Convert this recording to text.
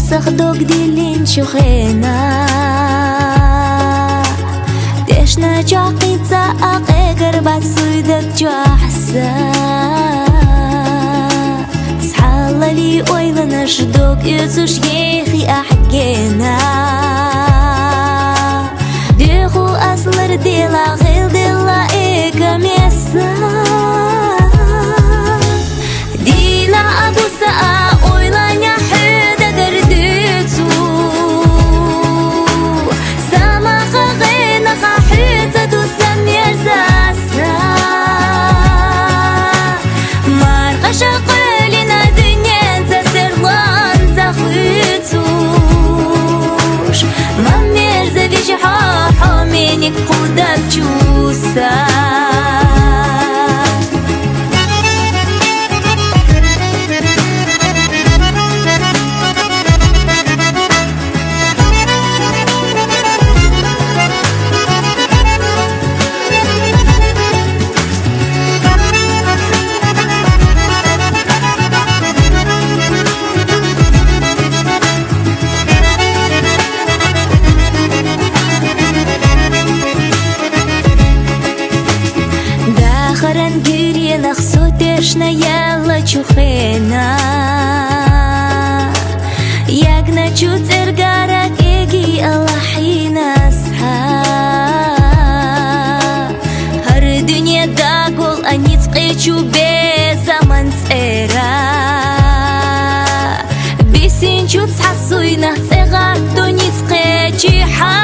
صخدوك ديلين شوخينا ديشنا جاقي تاقي قربات سويدك جاحسا سحالة لي ويلنا شدوك يزوش يخي أحكينا ديخو أصلر ديلا غيل ديلا إيكا ميسا ديلا أبو ساء ويلانيا حيدا قرديتو سما خغينا خاحيتا دو سمير زاسا مارغا شاقلنا دنيا زاسرلان زاخويتوش مامير زفيش حاحا منك قودك جوسا خرن گیری نخسو تشنا یالا چوخینا یک نچو ترگارک ایگی اللحی نسحا هر دنیا دا گل انیت قیچو به زمان سیرا بیسین چو تحسوی نحسیغا دونیت قیچی حا